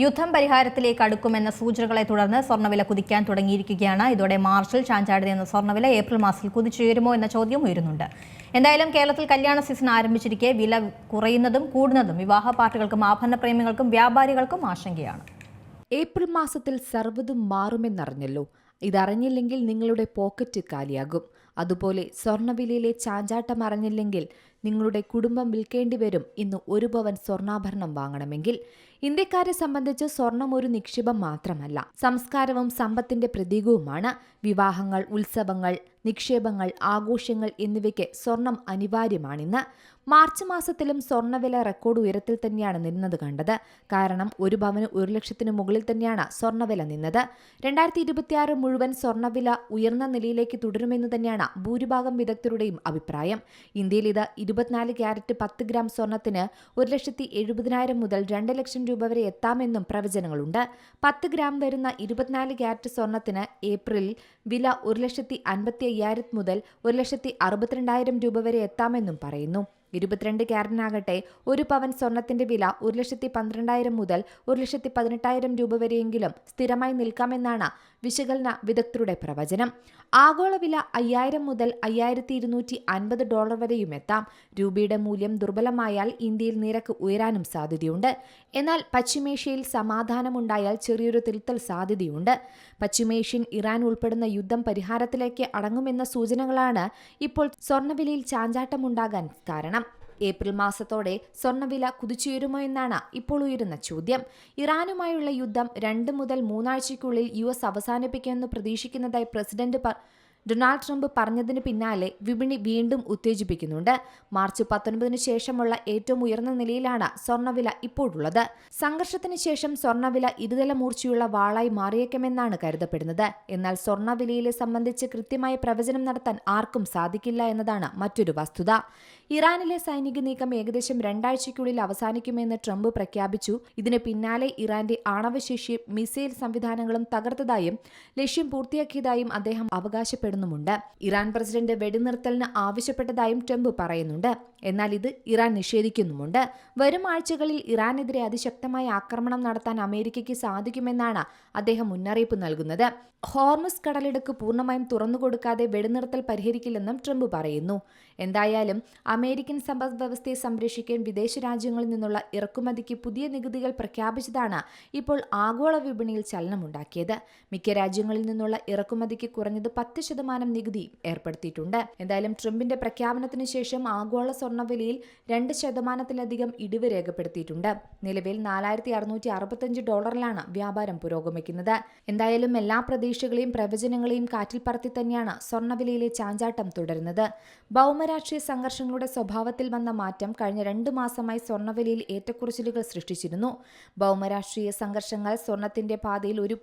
യുദ്ധം പരിഹാരത്തിലേക്ക് അടുക്കുമെന്ന സൂചനകളെ തുടർന്ന് സ്വർണ്ണവില കുതിക്കാൻ തുടങ്ങിയിരിക്കുകയാണ്. ഇതോടെ മാർച്ചിൽ ചാഞ്ചാടി നിന്ന സ്വർണ്ണവില ഏപ്രിൽ മാസത്തിൽ കുതിച്ചുയരുമോ എന്ന ചോദ്യം ഉയരുന്നുണ്ട്. എന്തായാലും കേരളത്തിൽ കല്യാണ സീസൺ ആരംഭിച്ചിരിക്കെ വില കുറയുന്നതും കൂടുന്നതും വിവാഹ പാർട്ടികൾക്കും ആഭരണ പ്രേമികൾക്കും വ്യാപാരികൾക്കും ആശങ്കയാണ്. ഏപ്രിൽ മാസത്തിൽ സർവ്വതും മാറുമെന്നറിഞ്ഞല്ലോ. ഇതറിഞ്ഞില്ലെങ്കിൽ നിങ്ങളുടെ പോക്കറ്റ് കാലിയാകും. അതുപോലെ സ്വർണ്ണവിലയിലെ ചാഞ്ചാട്ടം അറിഞ്ഞില്ലെങ്കിൽ നിങ്ങളുടെ കുടുംബം വിൽക്കേണ്ടി വരും. ഇന്ന് 1 പവൻ സ്വർണ്ണാഭരണം വാങ്ങണമെങ്കിൽ. ഇന്ത്യക്കാരെ സംബന്ധിച്ച് സ്വർണം ഒരു നിക്ഷേപം മാത്രമല്ല, സംസ്കാരവും സമ്പത്തിന്റെ പ്രതീകവുമാണ്. വിവാഹങ്ങൾ, ഉത്സവങ്ങൾ, നിക്ഷേപങ്ങൾ, ആഘോഷങ്ങൾ എന്നിവയ്ക്ക് സ്വർണം അനിവാര്യമാണിന്ന്. മാർച്ച് മാസത്തിലും സ്വർണ്ണവില റെക്കോർഡ് ഉയരത്തിൽ തന്നെയാണ് നിന്നത് കണ്ടത്. കാരണം 1 പവന് 1 ലക്ഷത്തിന് മുകളിൽ തന്നെയാണ് സ്വർണ്ണവില നിന്നത്. 2026 മുഴുവൻ സ്വർണ്ണവില ഉയർന്ന നിലയിലേക്ക് തുടരുമെന്ന് തന്നെയാണ് ഭൂരിഭാഗം വിദഗ്ധരുടെയും അഭിപ്രായം. ഇന്ത്യയിൽ ഇത് 24 ക്യാരറ്റ് 10 ഗ്രാം സ്വർണത്തിന് 1,70,000 മുതൽ 2 ലക്ഷം രൂപ വരെ എത്താമെന്നും പ്രവചനങ്ങളുണ്ട്. 10 ഗ്രാം വരുന്ന 24 ക്യാരറ്റ് സ്വർണത്തിന് ഏപ്രിലിൽ വില 1,55,000 മുതൽ 1,62,000 രൂപ വരെ എത്താമെന്നും പറയുന്നു. 22 ക്യാരറ്റിനാകട്ടെ 1 പവൻ സ്വർണത്തിന്റെ വില 1,12,000 മുതൽ 1,18,000 രൂപ വരെയെങ്കിലും സ്ഥിരമായി നിൽക്കാമെന്നാണ് വിശകലന വിദഗ്ധരുടെ പ്രവചനം. ആഗോള വില 5,000 മുതൽ 5,250 ഡോളർ വരെയും എത്താം. രൂപയുടെ മൂല്യം ദുർബലമായാൽ ഇന്ത്യയിൽ നിരക്ക് ഉയരാനും സാധ്യതയുണ്ട്. എന്നാൽ പശ്ചിമേഷ്യയിൽ സമാധാനമുണ്ടായാൽ ചെറിയൊരു തിരുത്തൽ സാധ്യതയുണ്ട്. പശ്ചിമേഷ്യൻ ഇറാൻ ഉൾപ്പെടുന്ന യുദ്ധം പരിഹാരത്തിലേക്ക് അടങ്ങുമെന്ന സൂചനകളാണ് ഇപ്പോൾ സ്വർണ്ണവിലയിൽ ചാഞ്ചാട്ടമുണ്ടാകാൻ കാരണം. ഏപ്രിൽ മാസത്തോടെ സ്വർണ്ണവില കുതിച്ചുയരുമോ എന്നാണ് ഇപ്പോൾ ഉയരുന്ന ചോദ്യം. ഇറാനുമായുള്ള യുദ്ധം 2 മുതൽ 3 ആഴ്ചയ്ക്കുള്ളിൽ US അവസാനിപ്പിക്കുമെന്ന് പ്രതീക്ഷിക്കുന്നതായി പ്രസിഡന്റ് ഡൊണാൾഡ് ട്രംപ് പറഞ്ഞതിന് പിന്നാലെ വിപണി വീണ്ടും ഉത്തേജിപ്പിക്കുന്നുണ്ട്. മാർച്ച് 19 ശേഷമുള്ള ഏറ്റവും ഉയർന്ന നിലയിലാണ് സ്വർണ്ണവില ഇപ്പോഴുള്ളത്. സംഘർഷത്തിന് ശേഷം സ്വർണ്ണവില ഇരുതല മൂർച്ചയുള്ള വാളായി മാറിയേക്കുമെന്നാണ് കരുതപ്പെടുന്നത്. എന്നാൽ സ്വർണ്ണവിലയെ സംബന്ധിച്ച് കൃത്യമായ പ്രവചനം നടത്താൻ ആർക്കും സാധിക്കില്ല എന്നതാണ് മറ്റൊരു വസ്തുത. ഇറാനിലെ സൈനിക നീക്കം ഏകദേശം 2 ആഴ്ചയ്ക്കുള്ളിൽ അവസാനിക്കുമെന്ന് ട്രംപ് പ്രഖ്യാപിച്ചു. ഇതിന് പിന്നാലെ ഇറാന്റെ ആണവശേഷിയും മിസൈൽ സംവിധാനങ്ങളും തകർത്തതായും ലക്ഷ്യം പൂർത്തിയാക്കിയതായും അദ്ദേഹം അവകാശപ്പെടുന്നുമുണ്ട്. ഇറാൻ പ്രസിഡന്റ് വെടിനിർത്തലിന് ആവശ്യപ്പെട്ടതായും ട്രംപ് പറയുന്നുണ്ട്. എന്നാൽ ഇത് ഇറാൻ നിഷേധിക്കുന്നുമുണ്ട്. വരും ആഴ്ചകളിൽ ഇറാനെതിരെ അതിശക്തമായ ആക്രമണം നടത്താൻ അമേരിക്കയ്ക്ക് സാധിക്കുമെന്നാണ് അദ്ദേഹം മുന്നറിയിപ്പ് നൽകുന്നത്. ഹോർമുസ് കടലിടുക്ക് പൂർണ്ണമായും തുറന്നുകൊടുക്കാതെ വെടിനിർത്തൽ പരിഹരിക്കില്ലെന്നും ട്രംപ് പറയുന്നു. എന്തായാലും അമേരിക്കൻ സമ്പദ് വ്യവസ്ഥയെ സംരക്ഷിക്കാൻ വിദേശ രാജ്യങ്ങളിൽ നിന്നുള്ള ഇറക്കുമതിക്ക് പുതിയ നികുതികൾ പ്രഖ്യാപിച്ചതാണ് ഇപ്പോൾ ആഗോള വിപണിയിൽ ചലനമുണ്ടാക്കിയത്. മിക്ക രാജ്യങ്ങളിൽ നിന്നുള്ള ഇറക്കുമതിക്ക് കുറഞ്ഞത് 10% നികുതി ഏർപ്പെടുത്തിയിട്ടുണ്ട്. എന്തായാലും ട്രംപിന്റെ പ്രഖ്യാപനത്തിന് ശേഷം ആഗോള സ്വർണ്ണവിലയിൽ 2%-ലധികം ഇടിവ് രേഖപ്പെടുത്തിയിട്ടുണ്ട്. നിലവിൽ $4,665 വ്യാപാരം പുരോഗമിക്കുന്നത്. എന്തായാലും എല്ലാ പ്രതീക്ഷകളെയും പ്രവചനങ്ങളെയും കാറ്റിൽ പറത്തി തന്നെയാണ് സ്വർണ്ണവിലയിലെ ചാഞ്ചാട്ടം തുടരുന്നത്. ഭൗമരാഷ്ട്രീയ സംഘർഷങ്ങളുടെ സ്വഭാവത്തിൽ വന്ന മാറ്റം കഴിഞ്ഞ 2 മാസമായി സ്വർണ്ണവിലയിൽ ഏറ്റക്കുറച്ചിലുകൾ സൃഷ്ടിച്ചിരുന്നു. ഭൗമരാഷ്ട്രീയ സംഘർഷങ്ങൾ സ്വർണത്തിന്റെ പാതയിൽ ഒരു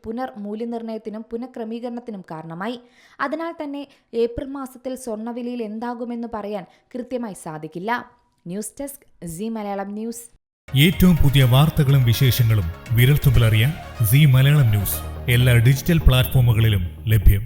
മൂല്യനിർണ്ണയത്തിനും പുനഃക്രമീകരണത്തിനും കാരണമായി. അതിനാൽ തന്നെ ഏപ്രിൽ മാസത്തിൽ സ്വർണ്ണവിലയിൽ എന്താകുമെന്ന് പറയാൻ കൃത്യമായി സാധിക്കില്ല. News desk Zee Malayalam news. ഏറ്റവും പുതിയ വാർത്തകളും വിശേഷങ്ങളും വിരൽത്തുമ്പിലറിയാൻ സീ മലയാളം ന്യൂസ് എല്ലാ ഡിജിറ്റൽ പ്ലാറ്റ്ഫോമുകളിലും ലഭ്യം.